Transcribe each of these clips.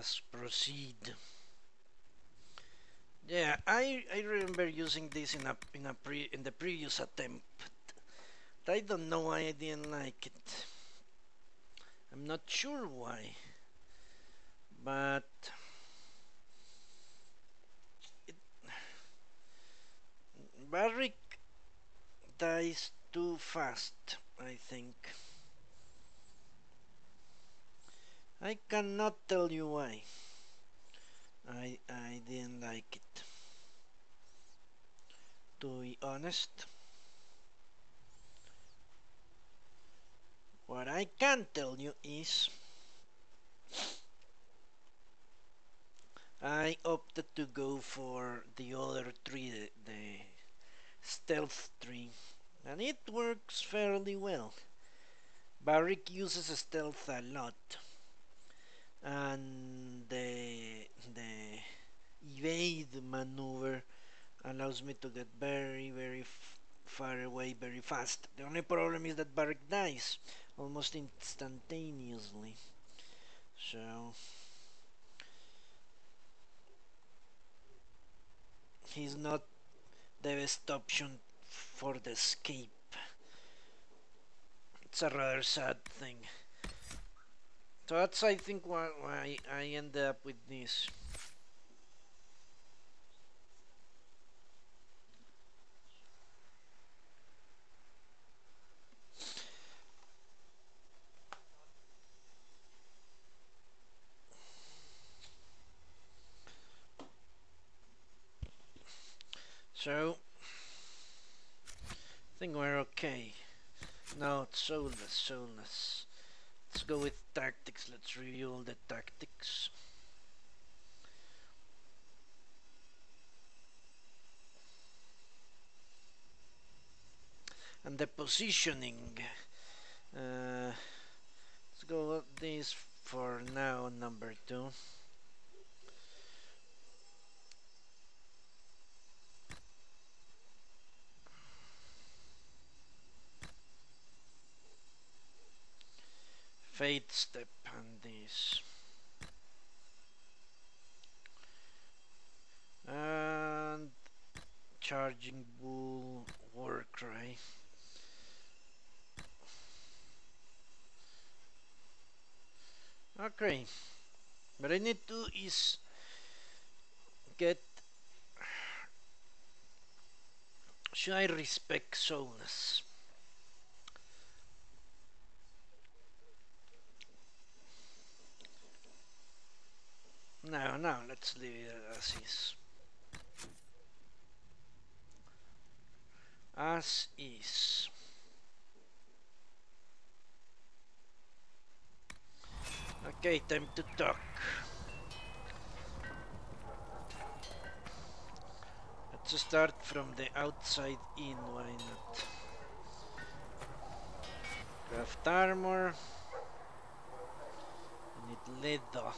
us proceed. Yeah, I remember using this in the previous attempt. But I don't know why I didn't like it. I'm not sure why. But Barrick dies too fast, I think. I cannot tell you why. I didn't like it. To be honest, what I can tell you is I opted to go for the other tree, the stealth tree, and it works fairly well. Barrick uses stealth a lot, and the evade maneuver allows me to get very far away very fast. The only problem is that Barrick dies almost instantaneously. So he's not the best option for the escape. It's a rather sad thing. So that's, I think, why I ended up with this. So I think we're okay. No, it's soulless. Let's go with tactics. Let's review all the tactics. And the positioning. Let's go with this for now, number 2. Fate step on this. And charging bull, war cry. Okay, what I need to do is get. Should I respect soulless? No, let's leave it as is. As is. Okay, time to talk. Let's start from the outside in, why not? Craft armor. I need leather.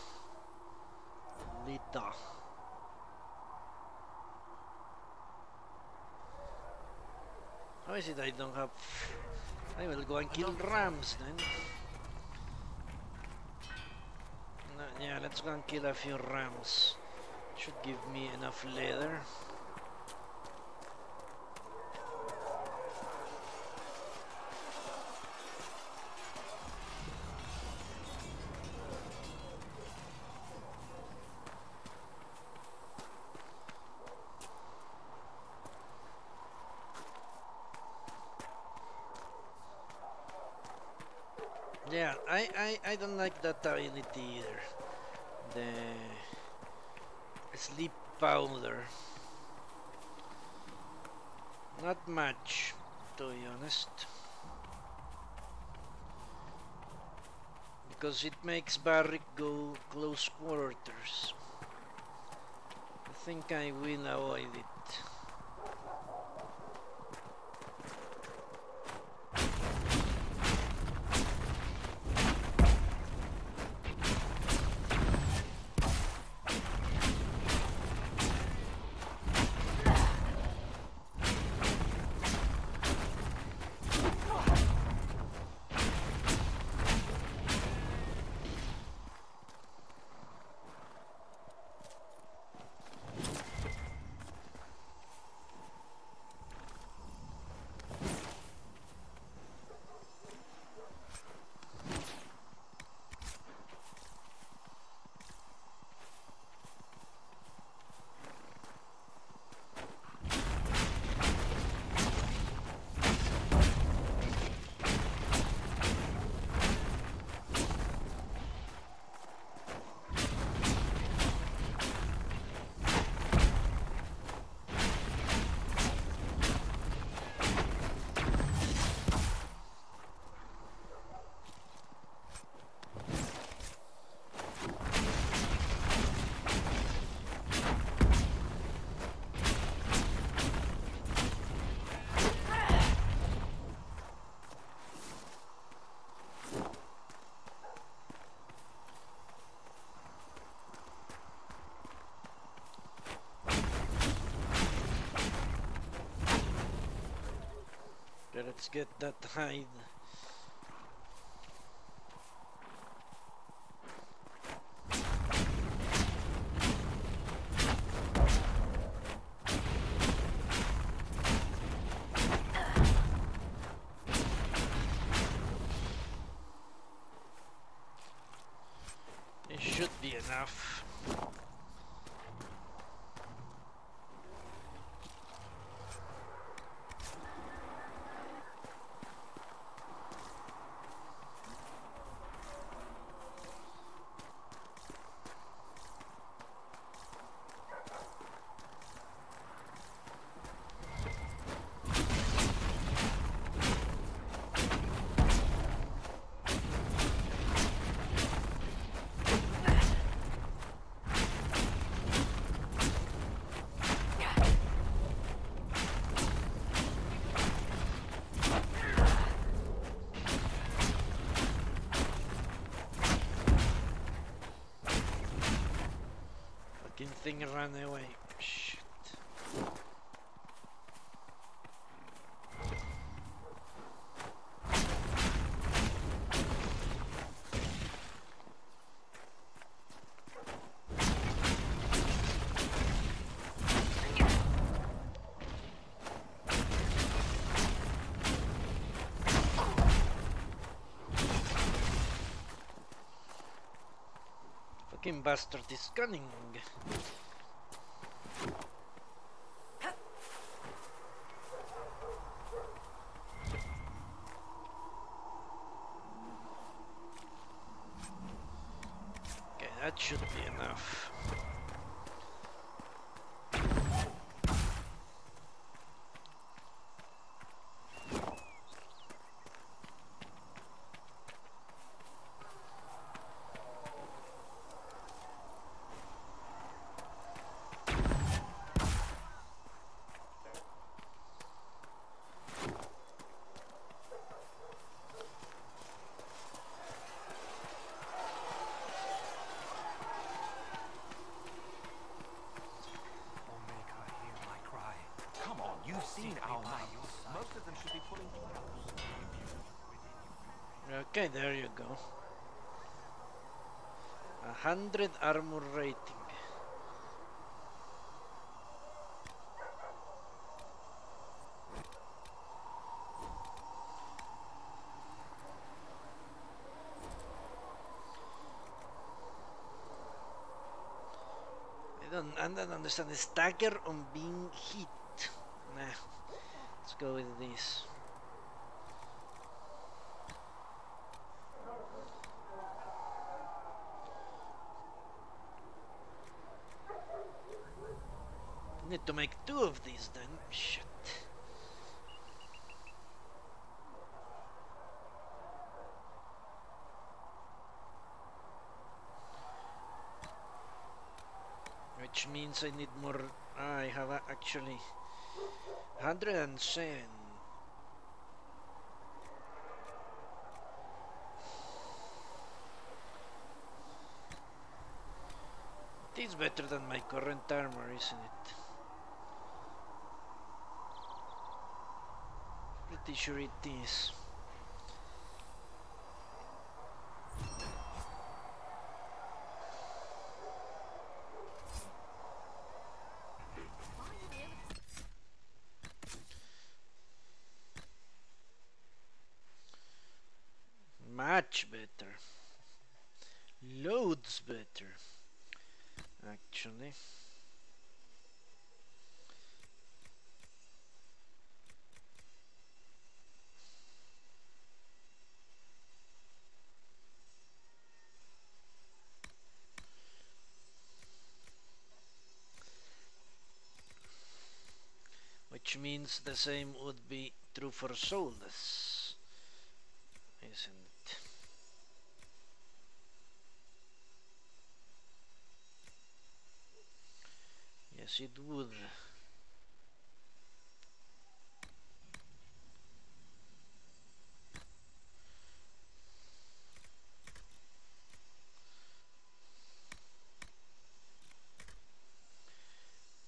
How is it I don't have... I will go and kill rams then. No, yeah, let's go and kill a few rams. Should give me enough leather. Yeah, I don't like that ability either. The sleep powder. Not much, to be honest. Because it makes Barrick go close quarters. I think I will avoid it. Let's get that hide. It should be enough. Thing ran away. Shit. Fucking bastard is cunning. That should be enough. Okay, there you go. 100 armor rating. I don't understand. Stagger on being hit. Nah, let's go with this. Need to make 2 of these then. Shit. Which means I need more. I have actually 107. It is better than my current armor, isn't it? Pretty sure it is. Much better. Loads better. Actually. Which means the same would be true for soulless, isn't it? Yes, it would.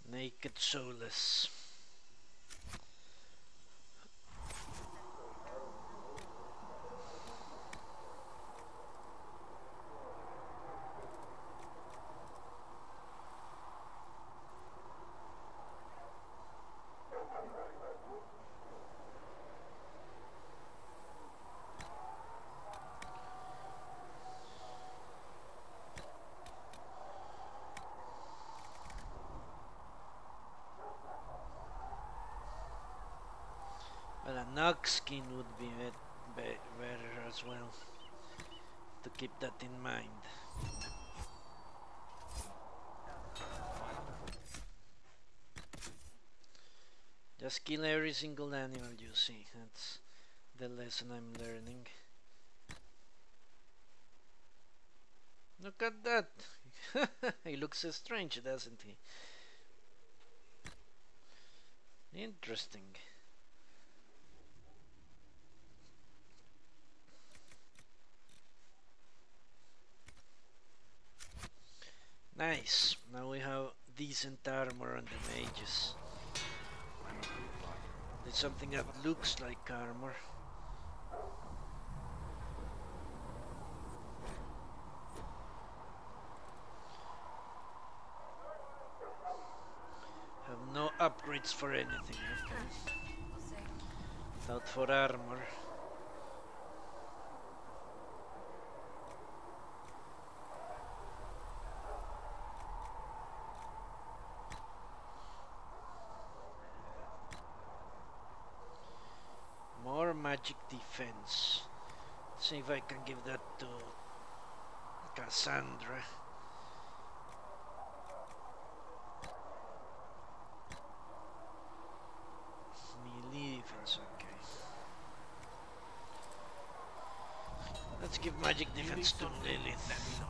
Naked soulless. Well, a knock skin would be better as well, to keep that in mind. Just kill every single animal you see. That's the lesson I'm learning. Look at that! He looks so strange, doesn't he? Interesting. Nice. Now we have decent armor on the mages. There's something that looks like armor. Have no upgrades for anything, okay. Out for armor. More magic defense. See if I can give that to Cassandra. Melee defense, okay. Let's give magic defense to Lilith.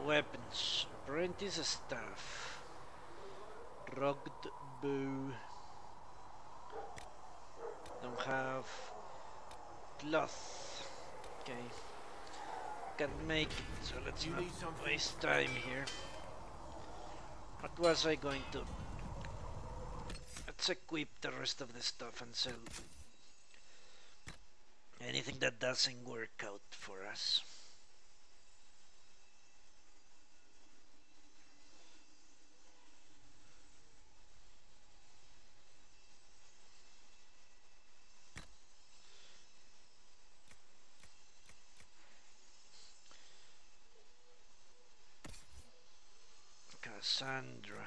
Weapons. Apprentice staff. Rugged bow. Don't have cloth. Okay. Can't make it, so let's not waste time here. What was I going to? Let's equip the rest of the stuff and sell anything that doesn't work out for us. Cassandra.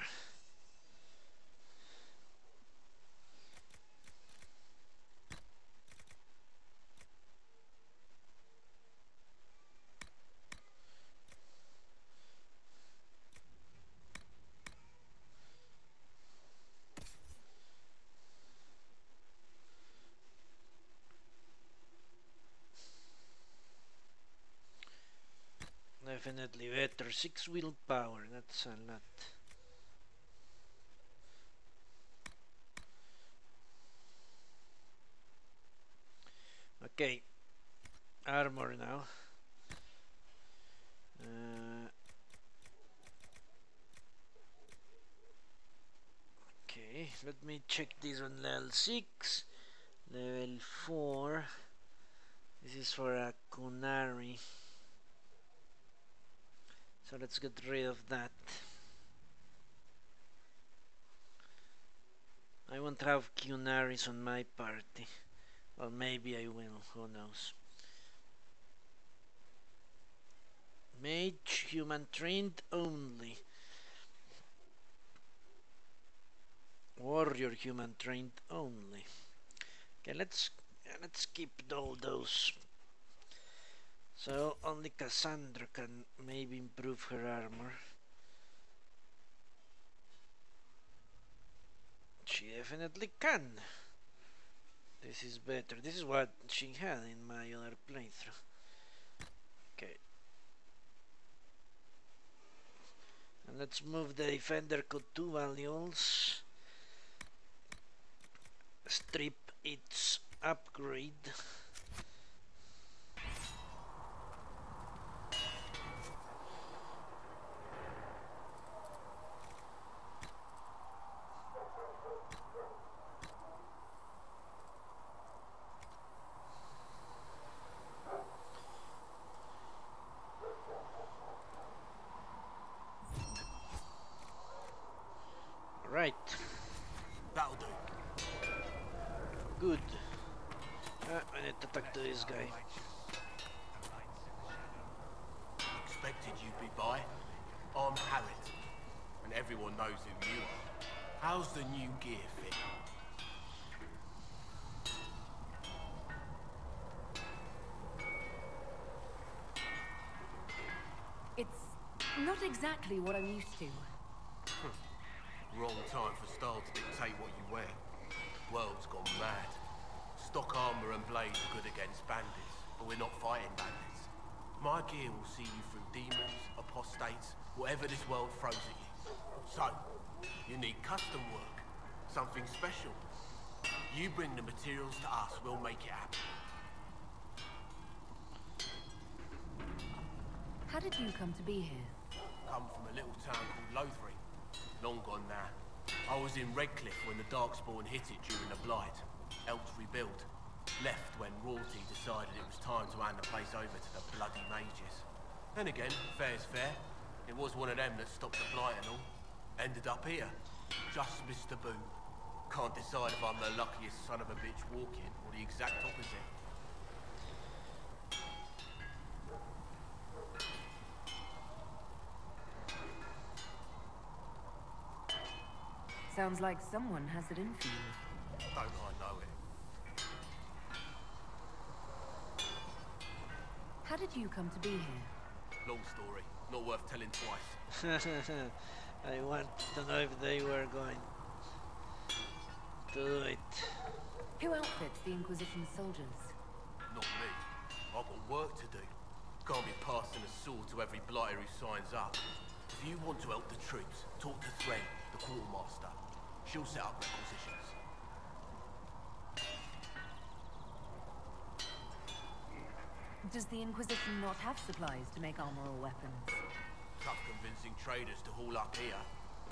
Definitely better. 6 willpower, that's a lot. Okay, armor now. Okay, let me check this on level 6. Level 4. This is for a Kunari. So let's get rid of that. I won't have Kunaris on my party. Or maybe I will, who knows. Mage, human trained only. Warrior, human trained only. Okay, let's keep all those. So only Cassandra can maybe improve her armor. She definitely can. This is better. This is what she had in my other playthrough. Okay. And let's move the defender code 2 values. Strip its upgrade. to talk to this guy. Expected you'd be by. I'm Harriet, and everyone knows who you are. How's the new gear fit? It's not exactly what I'm used to. Wrong time for style to dictate what you wear. World's gone mad. Stock armor and blades are good against bandits, but we're not fighting bandits. My gear will see you through demons, apostates, whatever this world throws at you. So, you need custom work, something special. You bring the materials to us, we'll make it happen. How did you come to be here? Come from a little town called Lothring. Long gone now. I was in Redcliffe when the Darkspawn hit it during the Blight. Helped rebuild. Left when royalty decided it was time to hand the place over to the bloody mages. Then again, fair's fair. It was one of them that stopped the Blight and all. Ended up here. Just missed the boom. Can't decide if I'm the luckiest son of a bitch walking or the exact opposite. Sounds like someone has it in for you. Don't I know it? How did you come to be here? Long story. Not worth telling twice. I want to know if they were going to do it. Who outfits the Inquisition soldiers? Not me. I've got work to do. Can't be passing a sword to every blighter who signs up. If you want to help the troops, talk to Thread, the quartermaster. She'll set up requisitions. Does the Inquisition not have supplies to make armor or weapons? Tough convincing traders to haul up here.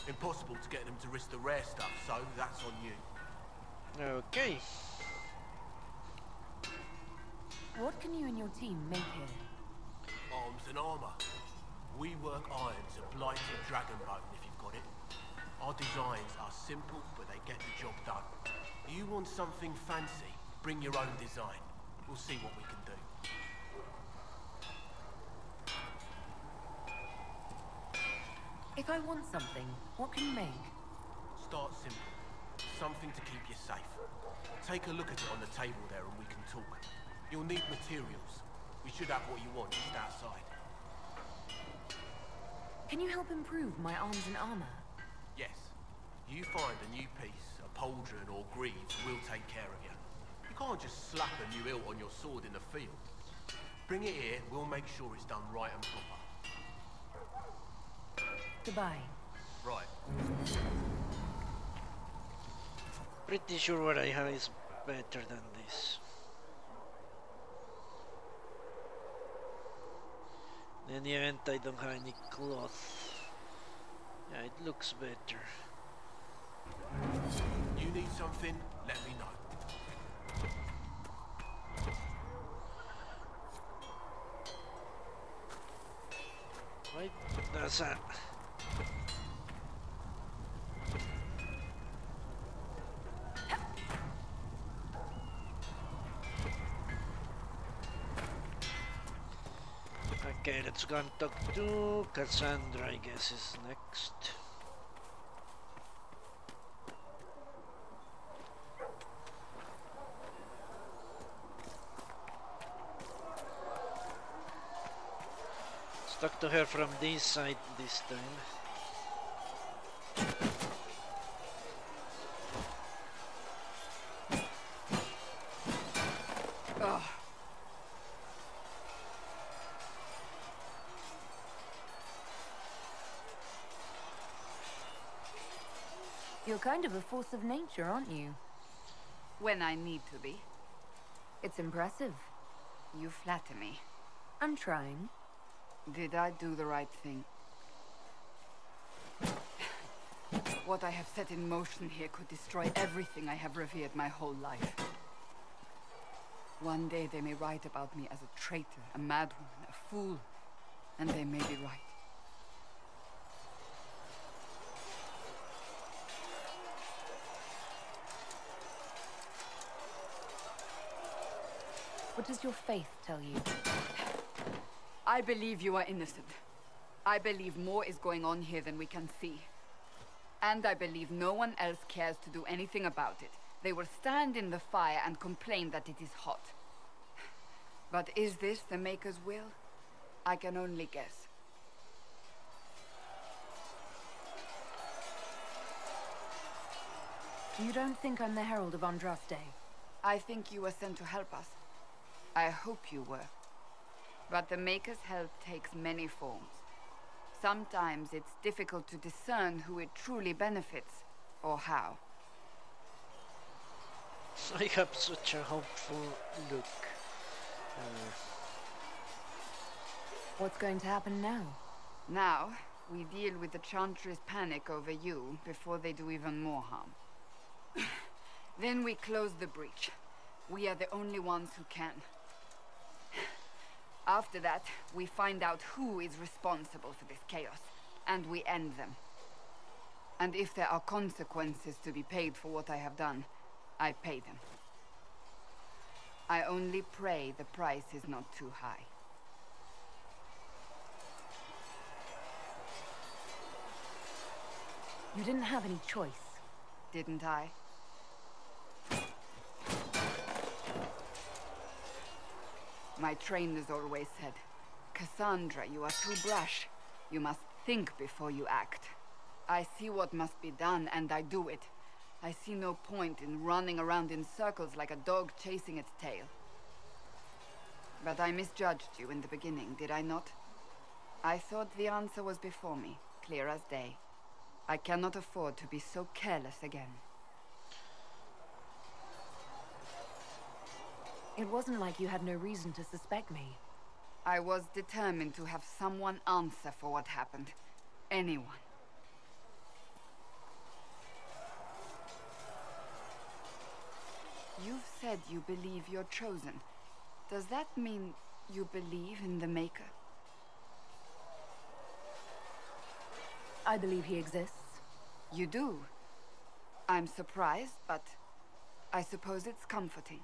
Impossible to get them to risk the rare stuff, so that's on you. Okay. What can you and your team make here? Arms and armor. We work iron to blighted dragonbone if you've got it. Our designs are simple, but they get the job done. You want something fancy? Bring your own design. We'll see what we can do. If I want something, what can you make? Start simple. Something to keep you safe. Take a look at it on the table there and we can talk. You'll need materials. We should have what you want just outside. Can you help improve my arms and armor? Yes. You find a new piece, a pauldron or greaves, we'll take care of you. You can't just slap a new hilt on your sword in the field. Bring it here, we'll make sure it's done right and proper. Goodbye. Right. Pretty sure what I have is better than this. In any event, I don't have any cloth. Yeah, it looks better. You need something? Let me know. Right, that's that. Okay, let's go and talk to Cassandra, I guess is next. Let's talk to her from this side this time. You're kind of a force of nature, aren't you? When I need to be. It's impressive. You flatter me. I'm trying. Did I do the right thing? What I have set in motion here could destroy everything I have revered my whole life. One day they may write about me as a traitor, a madwoman, a fool, and they may be right. What does your faith tell you? I believe you are innocent. I believe more is going on here than we can see. And I believe no one else cares to do anything about it. They will stand in the fire and complain that it is hot. But is this the Maker's will? I can only guess. You don't think I'm the Herald of Andraste? I think you were sent to help us. I hope you were. But the Maker's help takes many forms. Sometimes it's difficult to discern who it truly benefits, or how. I have such a hopeful look. What's going to happen now? Now, we deal with the Chantry's panic over you before they do even more harm. Then we close the breach. We are the only ones who can. After that, we find out who is responsible for this chaos, and we end them. And if there are consequences to be paid for what I have done, I pay them. I only pray the price is not too high. You didn't have any choice. Didn't I? My trainers always said, Cassandra, you are too brash. You must think before you act. I see what must be done, and I do it. I see no point in running around in circles like a dog chasing its tail. But I misjudged you in the beginning, did I not? I thought the answer was before me, clear as day. I cannot afford to be so careless again. It wasn't like you had no reason to suspect me. I was determined to have someone answer for what happened. Anyone. You've said you believe you're chosen. Does that mean you believe in the Maker? I believe he exists. You do? I'm surprised, but I suppose it's comforting.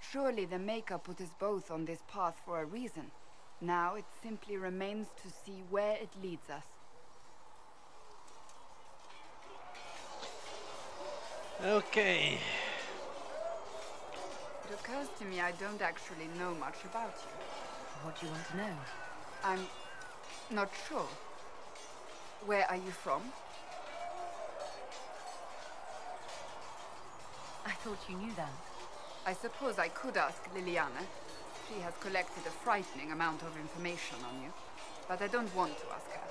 Surely the Maker put us both on this path for a reason. Now it simply remains to see where it leads us. Okay. It occurs to me I don't actually know much about you. What do you want to know? I'm not sure. Where are you from? I thought you knew that. I suppose I could ask Liliana. She has collected a frightening amount of information on you. But I don't want to ask her.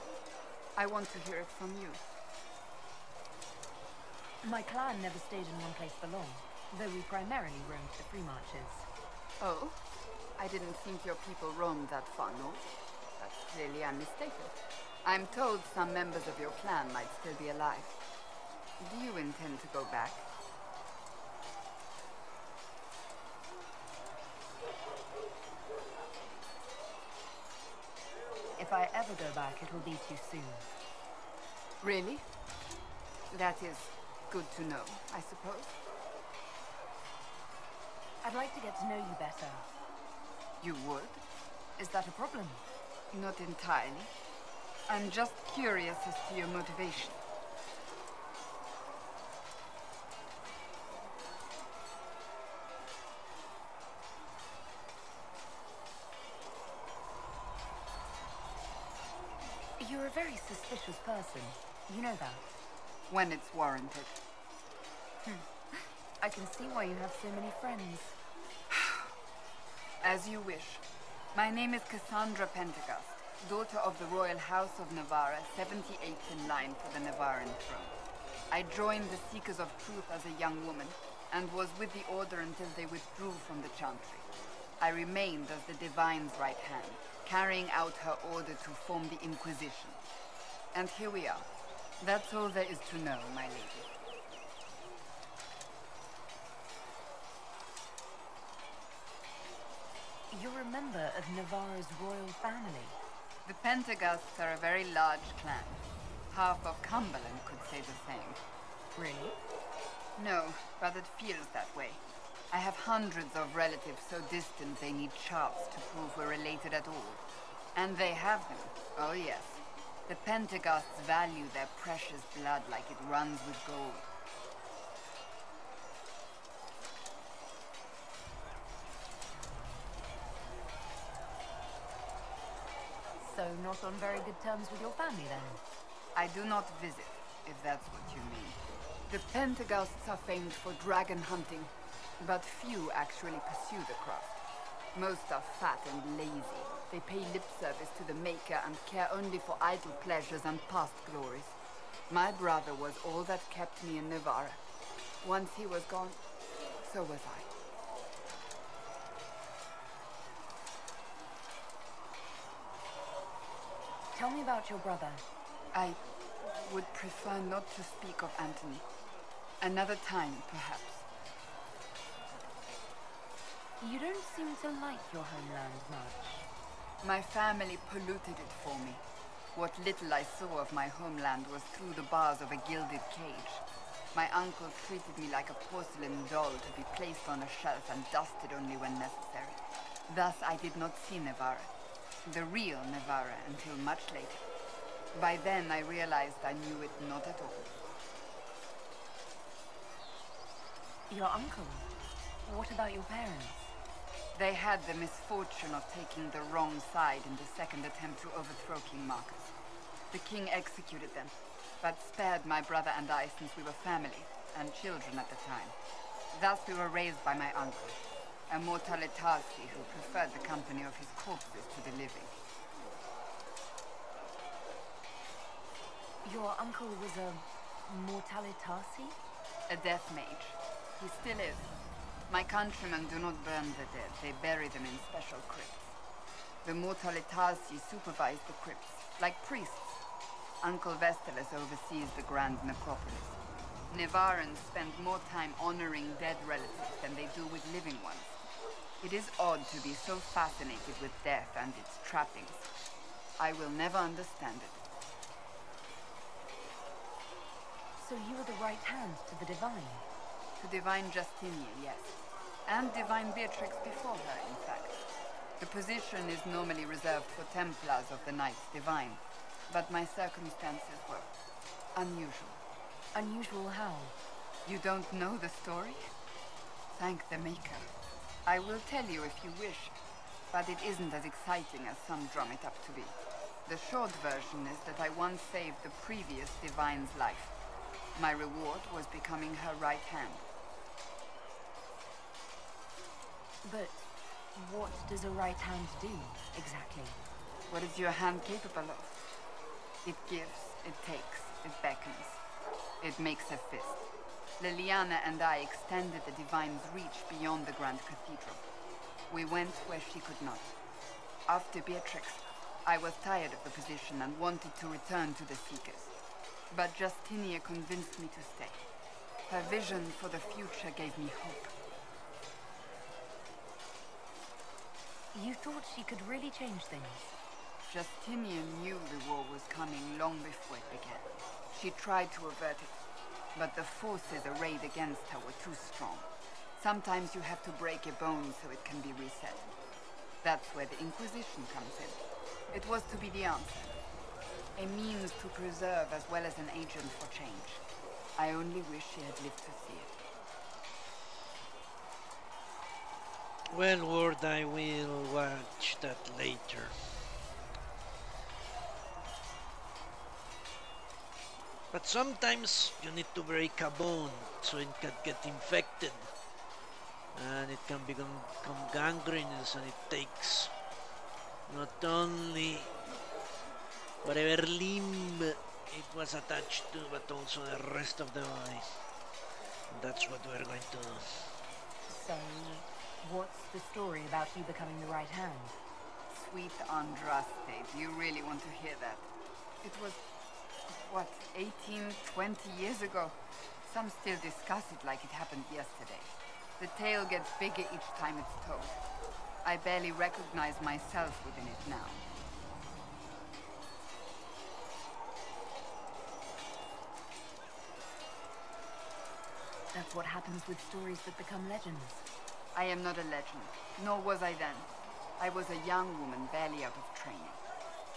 I want to hear it from you. My clan never stayed in one place for long, though we primarily roamed the free marches. Oh? I didn't think your people roamed that far north. But clearly I'm mistaken. I'm told some members of your clan might still be alive. Do you intend to go back? If I ever go back, it will be too soon. Really? That is good to know, I suppose. I'd like to get to know you better. You would? Is that a problem? Not entirely. I'm just curious as to your motivation. You're a very suspicious person. You know that. When it's warranted. I can see why you have so many friends. As you wish. My name is Cassandra Pentecost, daughter of the Royal House of Navarra, 78th in line for the Navarran throne. I joined the Seekers of Truth as a young woman, and was with the Order until they withdrew from the Chantry. I remained as the Divine's right hand, carrying out her order to form the Inquisition. And here we are. That's all there is to know, my lady. You're a member of Navarra's royal family. The Pentecosts are a very large clan. Half of Cumberland could say the same. Really? No, but it feels that way. I have hundreds of relatives so distant they need charts to prove we're related at all. And they have them. Oh yes. The Pentaghasts value their precious blood like it runs with gold. So not on very good terms with your family then? I do not visit, if that's what you mean. The Pentaghasts are famed for dragon hunting, but few actually pursue the craft. Most are fat and lazy. They pay lip service to the Maker and care only for idle pleasures and past glories. My brother was all that kept me in Navarra. Once he was gone, so was I. Tell me about your brother. I would prefer not to speak of Anthony. Another time, perhaps. You don't seem to like your homeland much. My family polluted it for me. What little I saw of my homeland was through the bars of a gilded cage. My uncle treated me like a porcelain doll to be placed on a shelf and dusted only when necessary. Thus I did not see Navarra, the real Navarra, until much later. By then I realized I knew it not at all. Your uncle? What about your parents? They had the misfortune of taking the wrong side in the second attempt to overthrow King Marcus. The king executed them, but spared my brother and I since we were family, and children at the time. Thus we were raised by my uncle, a mortale Tarsi who preferred the company of his corpses to the living. Your uncle was a mortale Tarsi? A death mage. He still is. My countrymen do not burn the dead, they bury them in special crypts. The mortale Tarsi supervise the crypts, like priests. Uncle Vestalis oversees the grand necropolis. Nevarans spend more time honoring dead relatives than they do with living ones. It is odd to be so fascinated with death and its trappings. I will never understand it. So you were the right hand to the divine? To Divine Justinia, yes. And Divine Beatrix before her, in fact. The position is normally reserved for Templars of the Knights Divine, but my circumstances were unusual. Unusual how? You don't know the story? Thank the Maker. I will tell you if you wish, but it isn't as exciting as some drum it up to be. The short version is that I once saved the previous Divine's life. My reward was becoming her right hand. But what does a right hand do, exactly? What is your hand capable of? It gives, it takes, it beckons. It makes a fist. Liliana and I extended the Divine's reach beyond the Grand Cathedral. We went where she could not. After Beatrix, I was tired of the position and wanted to return to the Seekers. But Justinia convinced me to stay. Her vision for the future gave me hope. You thought she could really change things? Justinia knew the war was coming long before it began. She tried to avert it, but the forces arrayed against her were too strong. Sometimes you have to break a bone so it can be reset. That's where the Inquisition comes in. It was to be the answer. A means to preserve as well as an agent for change. I only wish she had lived to see it. Well, Ward, I will watch that later. But sometimes you need to break a bone so it can get infected. And it can become gangrenous, and it takes not only whatever limb it was attached to, but also the rest of the body. And that's what we're going to do. So, what's the story about you becoming the right hand? Sweet Andraste, do you really want to hear that? It was, what, 18, 20 years ago? Some still discuss it like it happened yesterday. The tale gets bigger each time it's told. I barely recognize myself within it now. That's what happens with stories that become legends. I am not a legend, nor was I then. I was a young woman barely out of training.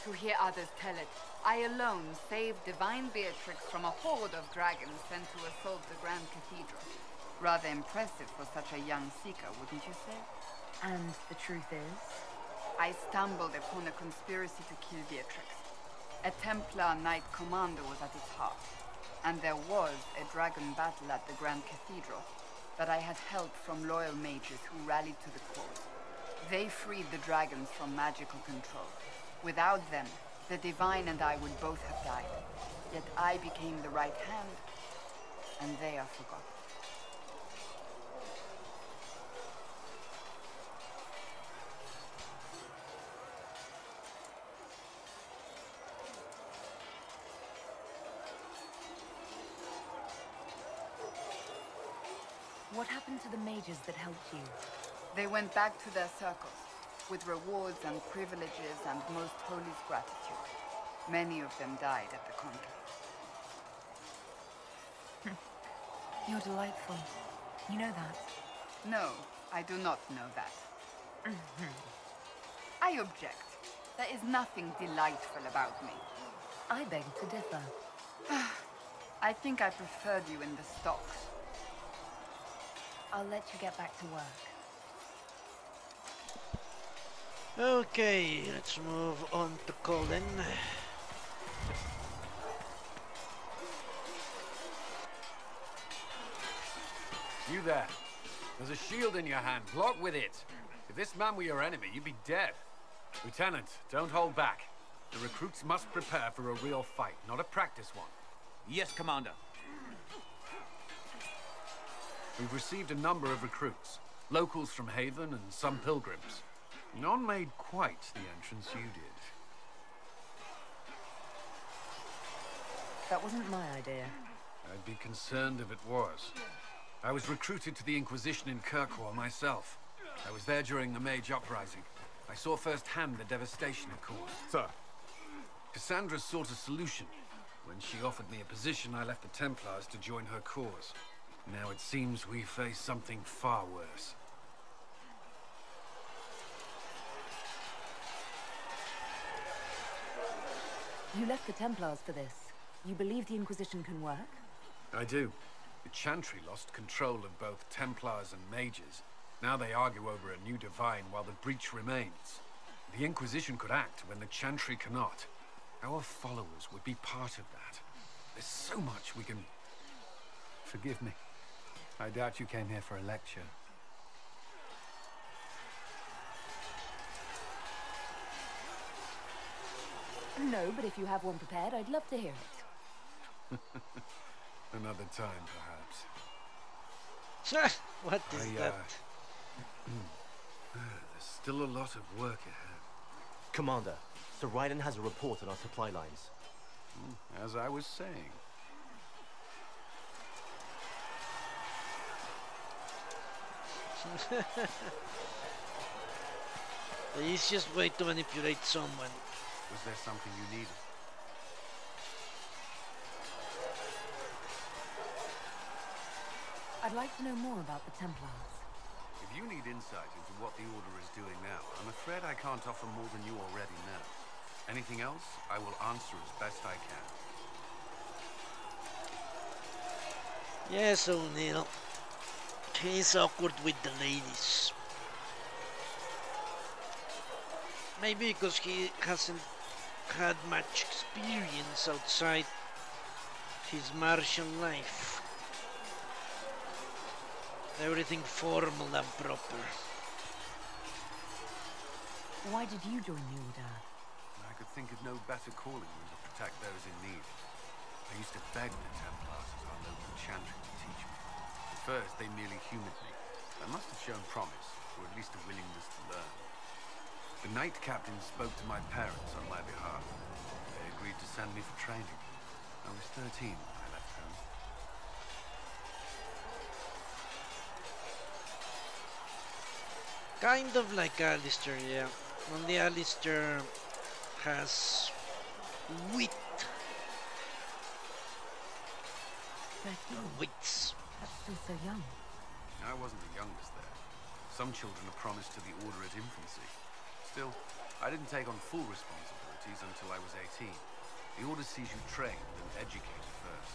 To hear others tell it, I alone saved divine Beatrix from a horde of dragons sent to assault the Grand Cathedral. Rather impressive for such a young seeker, wouldn't you say? And the truth is? I stumbled upon a conspiracy to kill Beatrix. A Templar Knight Commander was at its heart, and there was a dragon battle at the Grand Cathedral, but I had help from loyal mages who rallied to the cause. They freed the dragons from magical control. Without them, the Divine and I would both have died. Yet I became the right hand, and they are forgotten. What happened to the mages that helped you? They went back to their circles, with rewards and privileges and most holy gratitude. Many of them died at the conclave. You're delightful. You know that? No, I do not know that. I object. There is nothing delightful about me. I beg to differ. I think I preferred you in the stocks. I'll let you get back to work. Okay, let's move on to Cullen. You there. There's a shield in your hand. Block with it. If this man were your enemy, you'd be dead. Lieutenant, don't hold back. The recruits must prepare for a real fight, not a practice one. Yes, Commander. We've received a number of recruits. Locals from Haven and some pilgrims. None made quite the entrance you did. That wasn't my idea. I'd be concerned if it was. I was recruited to the Inquisition in Kirkwall myself. I was there during the Mage Uprising. I saw firsthand the devastation it caused. Sir. Cassandra sought a solution. When she offered me a position, I left the Templars to join her cause. Now it seems we face something far worse. You left the Templars for this. You believe the Inquisition can work? I do. The Chantry lost control of both Templars and Mages. Now they argue over a new Divine while the breach remains. The Inquisition could act when the Chantry cannot. Our followers would be part of that. There's so much we can... Forgive me. I doubt you came here for a lecture. No, but if you have one prepared, I'd love to hear it. Another time, perhaps. What is that? There's still a lot of work ahead. Commander, Sir Raiden has a report on our supply lines. As I was saying. The easiest way to manipulate someone. Was there something you needed? I'd like to know more about the Templars. If you need insight into what the Order is doing now, I'm afraid I can't offer more than you already know. Anything else, I will answer as best I can. Yes, O'Neill. He's awkward with the ladies. Maybe because he hasn't had much experience outside his martial life. Everything formal and proper. Why did you join the Order? I could think of no better calling than to protect those in need. I used to beg the Templars as our local Chantry to teach me. At first, they merely humored me. I must have shown promise, or at least a willingness to learn. The Knight Captain spoke to my parents on my behalf. They agreed to send me for training. I was 13 when I left home. Kind of like Alistair, yeah. Only Alistair has wit. 13. Wits. That's still so young. I wasn't the youngest there. Some children are promised to the Order at infancy. Still, I didn't take on full responsibilities until I was 18. The Order sees you trained and educated first.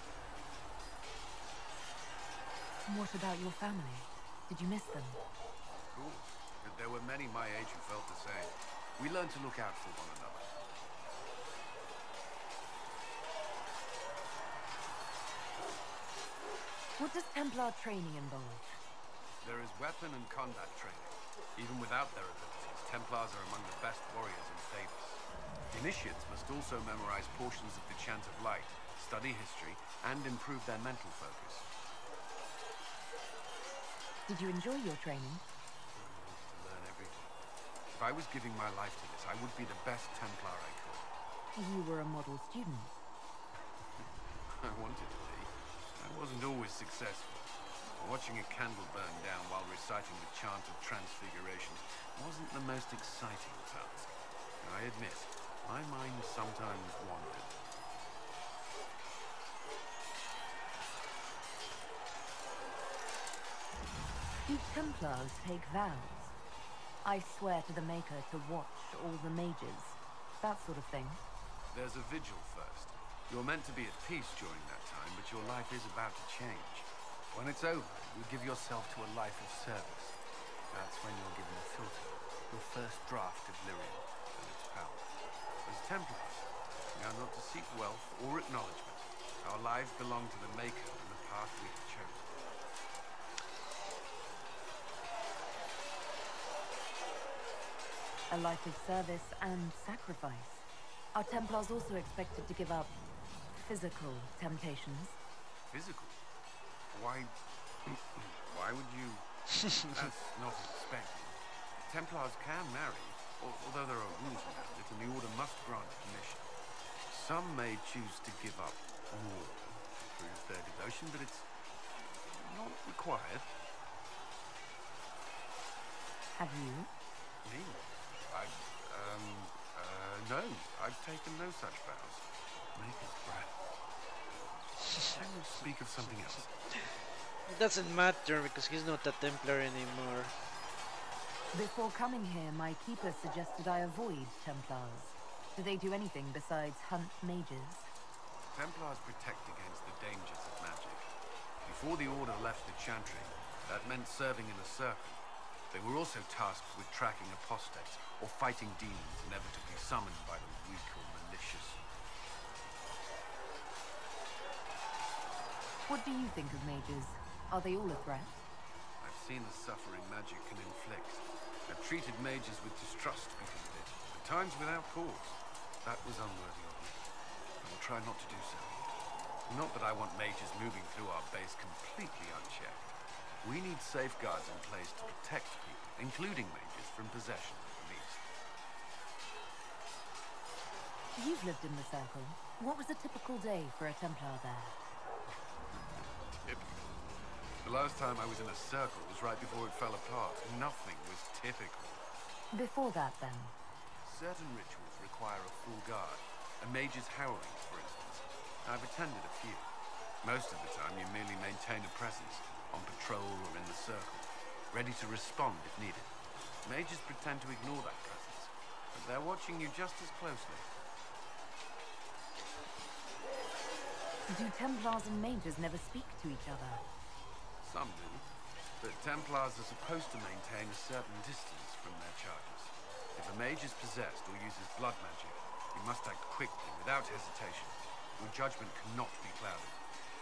What about your family? Did you miss them? Of course, but there were many my age who felt the same. We learned to look out for one another. What does Templar training involve? There is weapon and combat training. Even without their abilities, Templars are among the best warriors in Flavius. Initiates must also memorize portions of the Chant of Light, study history, and improve their mental focus. Did you enjoy your training? To learn everything. If I was giving my life to this, I would be the best Templar I could. You were a model student. I wanted to be. I wasn't always successful. Watching a candle burn down while reciting the Chant of Transfiguration wasn't the most exciting task. I admit, my mind sometimes wandered. Do Templars take vows? I swear to the Maker to watch all the mages. That sort of thing. There's a vigil first. You're meant to be at peace during that time, but your life is about to change. When it's over, you give yourself to a life of service. That's when you're given a filter, your first draft of lyrium and its power. As Templars, we are not to seek wealth or acknowledgement. Our lives belong to the Maker and the path we have chosen. A life of service and sacrifice. Are Templars also expected to give up physical temptations? Physical? Why would you... That's not expected. Templars can marry, although there are rules around it, and the Order must grant permission. Some may choose to give up all to prove their devotion, but it's not required. Have you? Me? No. I've taken no such vows. Maker's breath. Can we speak of something else? It doesn't matter because he's not a Templar anymore. Before coming here, my keeper suggested I avoid Templars. Do they do anything besides hunt mages? Templars protect against the dangers of magic. Before the Order left the Chantry, that meant serving in a circle. They were also tasked with tracking apostates or fighting demons inevitably summoned by the weak or malicious. What do you think of mages? Are they all a threat? I've seen the suffering magic can inflict. I've treated mages with distrust because of it, at times without cause. That was unworthy of me. I will try not to do so. Not that I want mages moving through our base completely unchecked. We need safeguards in place to protect people, including mages, from possession at the least. You've lived in the Circle. What was a typical day for a Templar there? Typical. The last time I was in a circle was right before it fell apart. Nothing was typical. Before that, then? Certain rituals require a full guard. A mage's harrowing, for instance. I've attended a few. Most of the time you merely maintain a presence, on patrol or in the circle, ready to respond if needed. Mages pretend to ignore that presence, but they're watching you just as closely. Do Templars and mages never speak to each other? Some do, but Templars are supposed to maintain a certain distance from their charges. If a mage is possessed or uses blood magic, you must act quickly, without hesitation. Your judgment cannot be clouded.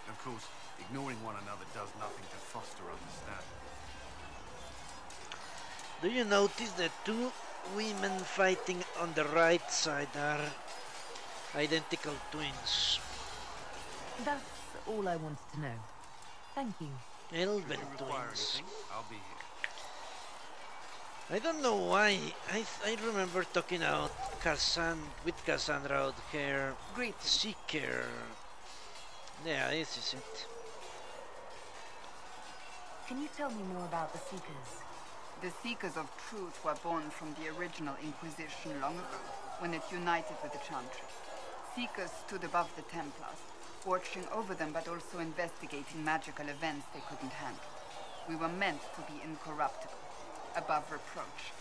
Of course, ignoring one another does nothing to foster understanding. Do you notice that two women fighting on the right side are identical twins? That's all I wanted to know. Thank you. Elven If you require twins. anything, I'll be here. I don't know why. I remember talking out with Cassandra out here. Great. Seeker. Yeah, this is it. Can you tell me more about the Seekers? The Seekers of Truth were born from the original Inquisition long ago, when it united with the Chantry. Seekers stood above the Templars, watching over them but also investigating magical events they couldn't handle. We were meant to be incorruptible. above reproach.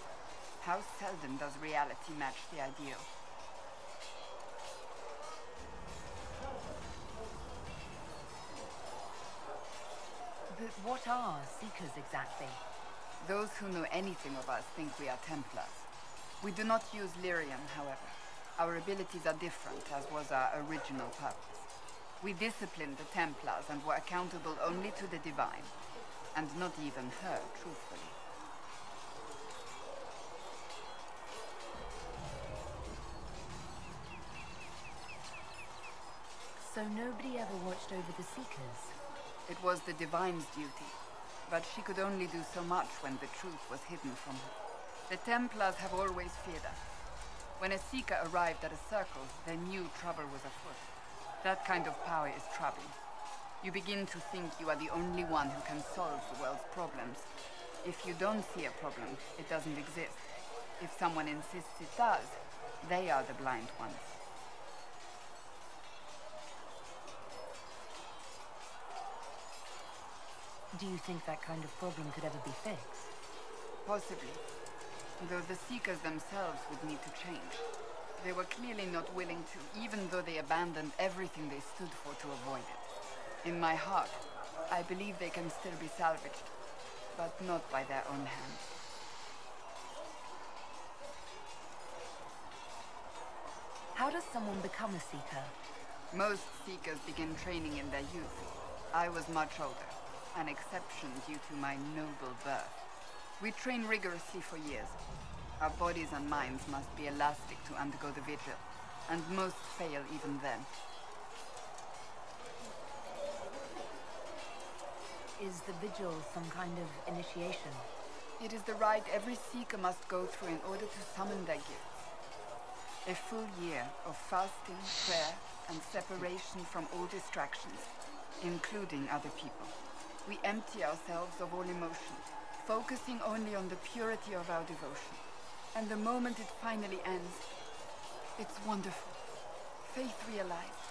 How seldom does reality match the ideal? But what are Seekers exactly? Those who know anything of us think we are Templars. We do not use lyrium, however. Our abilities are different, as was our original purpose. We disciplined the Templars and were accountable only to the Divine. And not even her, truthfully. So nobody ever watched over the Seekers? It was the Divine's duty, but she could only do so much when the truth was hidden from her. The Templars have always feared us. When a Seeker arrived at a circle, they knew trouble was afoot. That kind of power is troubling. You begin to think you are the only one who can solve the world's problems. If you don't see a problem, it doesn't exist. If someone insists it does, they are the blind ones. Do you think that kind of problem could ever be fixed? Possibly. Though the Seekers themselves would need to change. They were clearly not willing to, even though they abandoned everything they stood for to avoid it. In my heart, I believe they can still be salvaged, but not by their own hands. How does someone become a Seeker? Most Seekers begin training in their youth. I was much older, an exception due to my noble birth. We train rigorously for years. Our bodies and minds must be elastic to undergo the vigil, and most fail even then. Is the vigil some kind of initiation? It is the rite every Seeker must go through in order to summon their gifts. A full year of fasting, prayer, and separation from all distractions, including other people. We empty ourselves of all emotion, focusing only on the purity of our devotion. And the moment it finally ends, it's wonderful. Faith realized.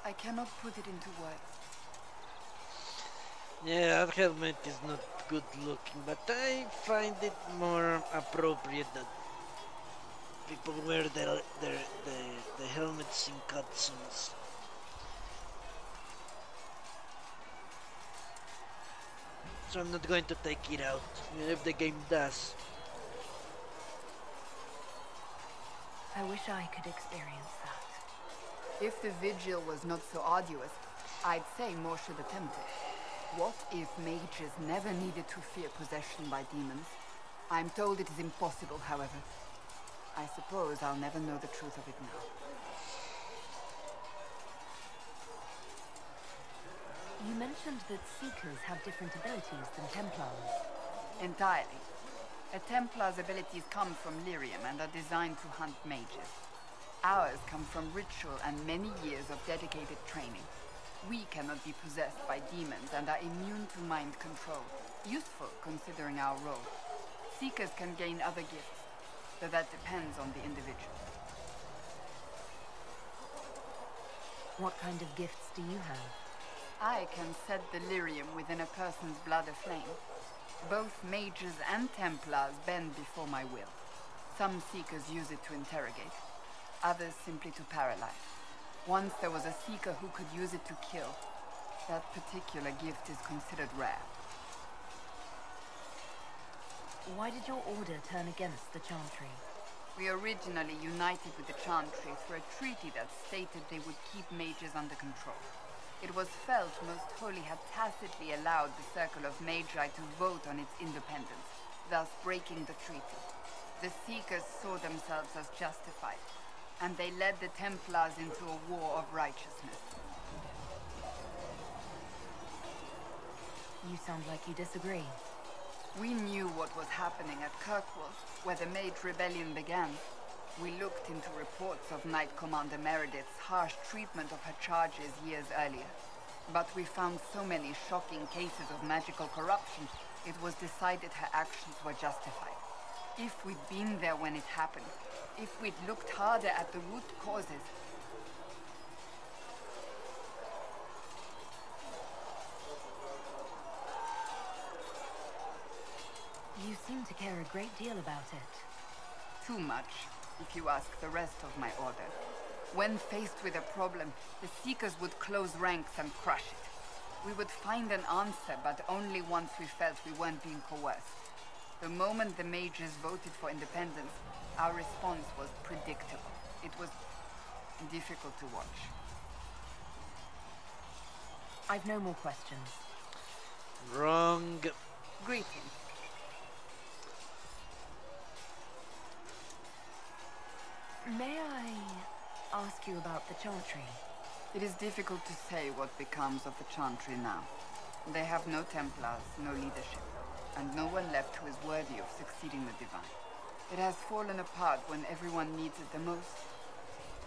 I cannot put it into words. Yeah, that helmet is not good looking, but I find it more appropriate that people wear the helmets in cutscenes. So I'm not going to take it out, even if the game does. I wish I could experience that. If the vigil was not so arduous, I'd say more should attempt it. What if mages never needed to fear possession by demons? I'm told it is impossible, however. I suppose I'll never know the truth of it now. You mentioned that Seekers have different abilities than Templars. Entirely. A Templar's abilities come from lyrium and are designed to hunt mages. Ours come from ritual and many years of dedicated training. We cannot be possessed by demons and are immune to mind control. Useful considering our role. Seekers can gain other gifts, though that depends on the individual. What kind of gifts do you have? I can set the lyrium within a person's blood aflame. Both mages and Templars bend before my will. Some Seekers use it to interrogate, others simply to paralyze. Once there was a Seeker who could use it to kill. That particular gift is considered rare. Why did your order turn against the Chantry? We originally united with the Chantry through a treaty that stated they would keep mages under control. It was felt Most Holy had tacitly allowed the Circle of Magi to vote on its independence, thus breaking the treaty. The Seekers saw themselves as justified, and they led the Templars into a war of righteousness. You sound like you disagree. We knew what was happening at Kirkwall, where the Mage Rebellion began. We looked into reports of Knight Commander Meredith's harsh treatment of her charges years earlier. But we found so many shocking cases of magical corruption, it was decided her actions were justified. If we'd been there when it happened, if we'd looked harder at the root causes. You seem to care a great deal about it. Too much, if you ask the rest of my order. When faced with a problem, the Seekers would close ranks and crush it. We would find an answer, but only once we felt we weren't being coerced. The moment the mages voted for independence, our response was predictable. It was difficult to watch. I've no more questions. Wrong. Greetings. May I ask you about the Chantry? It is difficult to say what becomes of the Chantry now. They have no Templars, no leadership, and no one left who is worthy of succeeding the Divine. It has fallen apart when everyone needs it the most.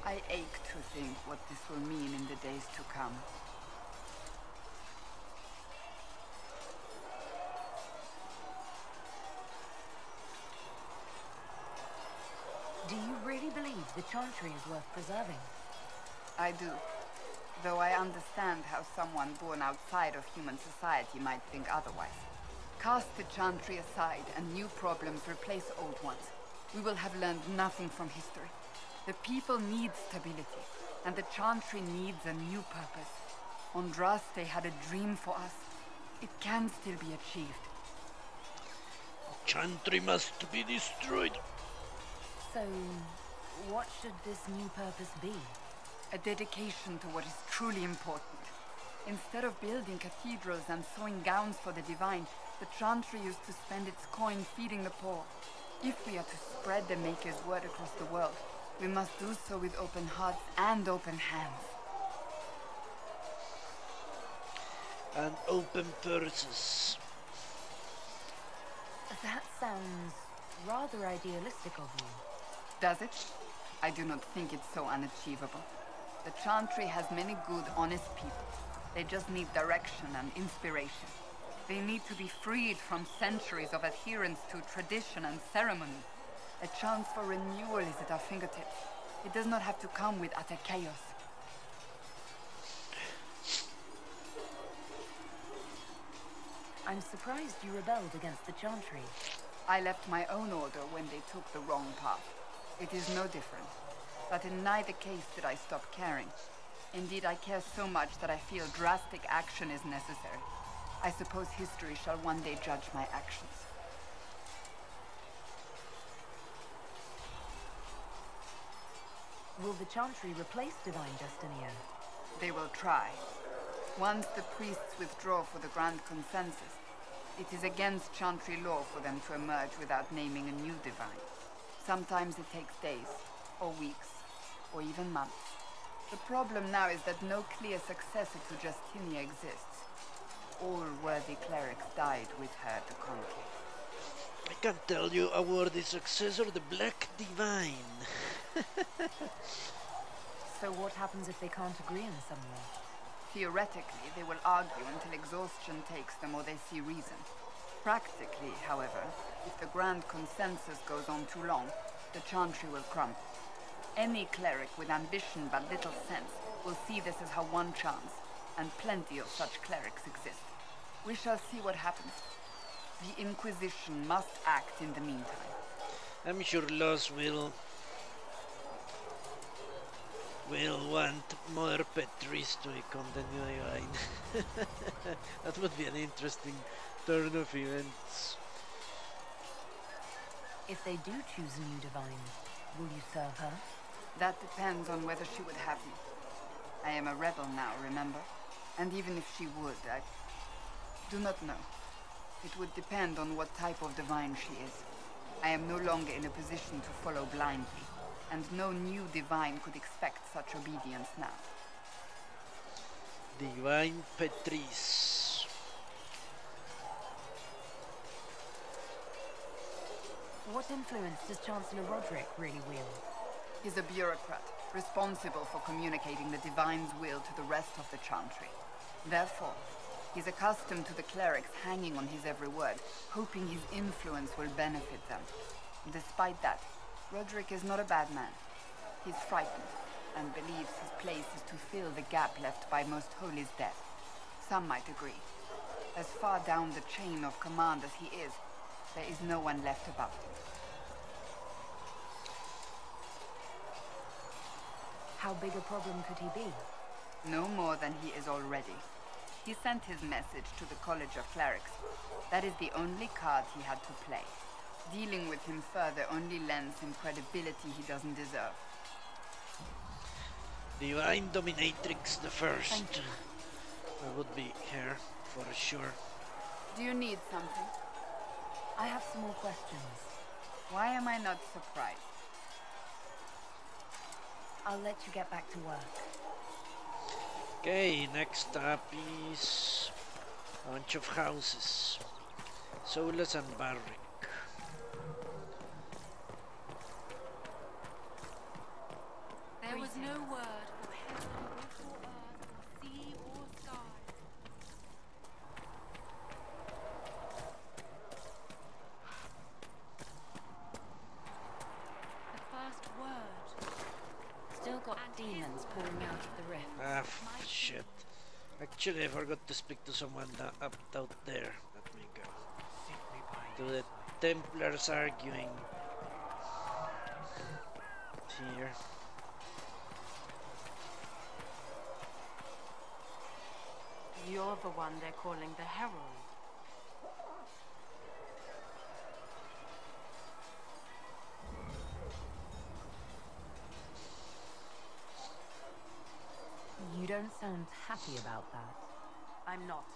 I ache to think what this will mean in the days to come. Do you really believe the Chantry is worth preserving? I do. Though I understand how someone born outside of human society might think otherwise. Cast the Chantry aside and new problems replace old ones. We will have learned nothing from history. The people need stability, and the Chantry needs a new purpose. Ondraste had a dream for us. It can still be achieved. Chantry must be destroyed. So, what should this new purpose be? A dedication to what is truly important. Instead of building cathedrals and sewing gowns for the Divine, the Chantry used to spend its coin feeding the poor. If we are to spread the Maker's word across the world, we must do so with open hearts and open hands. And open purses. That sounds rather idealistic of you. Does it? I do not think it's so unachievable. The Chantry has many good, honest people. They just need direction and inspiration. They need to be freed from centuries of adherence to tradition and ceremony. A chance for renewal is at our fingertips. It does not have to come with utter chaos. I'm surprised you rebelled against the Chantry. I left my own order when they took the wrong path. It is no different. But in neither case did I stop caring. Indeed, I care so much that I feel drastic action is necessary. I suppose history shall one day judge my actions. Will the Chantry replace Divine Destinio? They will try. Once the priests withdraw for the Grand Consensus, it is against Chantry law for them to emerge without naming a new Divine. Sometimes it takes days, or weeks, or even months. The problem now is that no clear successor to Justinia exists. All worthy clerics died with her at the conclave. I can tell you a worthy successor, the Black Divine. So what happens if they can't agree in some way? Theoretically, they will argue until exhaustion takes them or they see reason. Practically, however, if the Grand Consensus goes on too long, the Chantry will crumble. Any cleric with ambition but little sense will see this as her one chance, and plenty of such clerics exist. We shall see what happens. The Inquisition must act in the meantime. I'm sure Los will want more Petris to become the new Divine. That would be an interesting turn of events. If they do choose a new Divine, will you serve her? That depends on whether she would have me. I am a rebel now, remember? And even if she would, I do not know. It would depend on what type of Divine she is. I am no longer in a position to follow blindly, and no new Divine could expect such obedience now. Divine Petris. What influence does Chancellor Roderick really wield? He's a bureaucrat, responsible for communicating the Divine's will to the rest of the Chantry. Therefore, he's accustomed to the clerics hanging on his every word, hoping his influence will benefit them. Despite that, Roderick is not a bad man. He's frightened, and believes his place is to fill the gap left by Most Holy's death. Some might agree. As far down the chain of command as he is, There is no one left above him. How big a problem could he be? No more than he is already. He sent his message to the College of Clerics. That is the only card he had to play. Dealing with him further only lends him credibility he doesn't deserve. Divine Dominatrix the First. I would be here for sure. Do you need something? I have some more questions. Why am I not surprised? I'll let you get back to work. Okay, next up is a bunch of houses. Solus and Barrick. There was no word from heaven or earth, or sea or sky. The first word. Still got demons pouring out of the rift. Ah, shit. Actually, I forgot to speak to someone up out there. Let me go. To the Templars arguing. Here. You're the one they're calling the Herald. You don't sound happy about that. I'm not.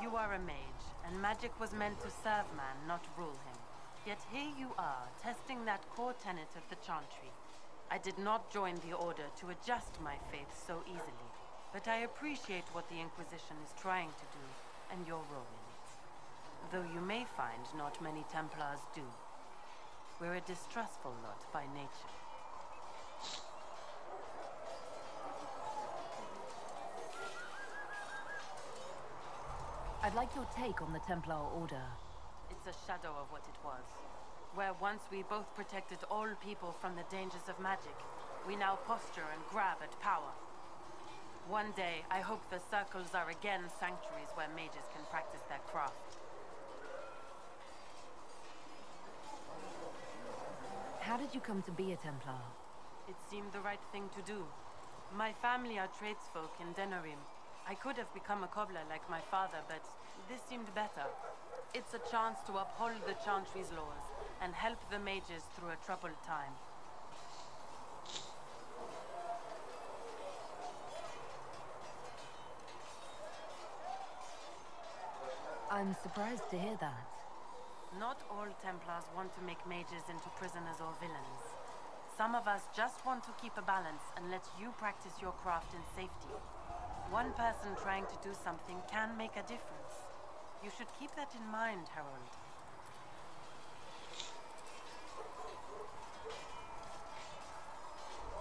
You are a mage, and magic was meant to serve man, not rule him. Yet here you are, testing that core tenet of the Chantry. I did not join the Order to adjust my faith so easily, but I appreciate what the Inquisition is trying to do, and your role in it. Though you may find not many Templars do. We're a distrustful lot by nature. I'd like your take on the Templar Order. It's a shadow of what it was. Where once we both protected all people from the dangers of magic, we now posture and grab at power. One day, I hope the circles are again sanctuaries where mages can practice their craft. How did you come to be a Templar? It seemed the right thing to do. My family are tradesfolk in Denerim. I could have become a cobbler like my father, but this seemed better. It's a chance to uphold the Chantry's laws and help the mages through a troubled time. I'm surprised to hear that. Not all Templars want to make mages into prisoners or villains. Some of us just want to keep a balance and let you practice your craft in safety. One person trying to do something can make a difference. You should keep that in mind, Harold.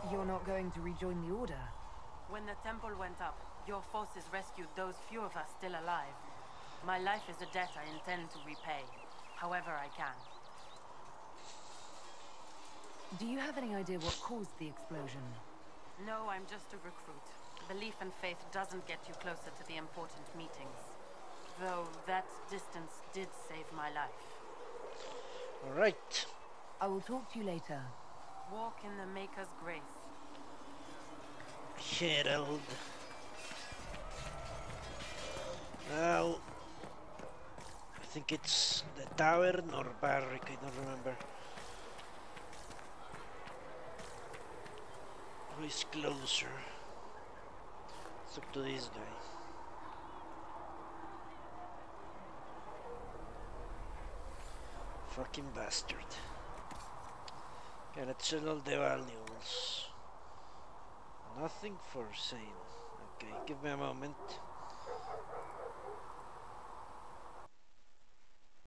You're not going to rejoin the Order? When the temple went up, your forces rescued those few of us still alive. My life is a debt I intend to repay, however I can. Do you have any idea what caused the explosion? No, I'm just a recruit. Belief and faith doesn't get you closer to the important meetings. Though that distance did save my life. Alright. I will talk to you later. Walk in the Maker's grace. Herald. Now, I think it's the tavern or barrack, I don't remember. Who is closer? It's up to this guy. Fucking bastard. Okay, let's sell all the valuables. Nothing for sale. Okay, give me a moment.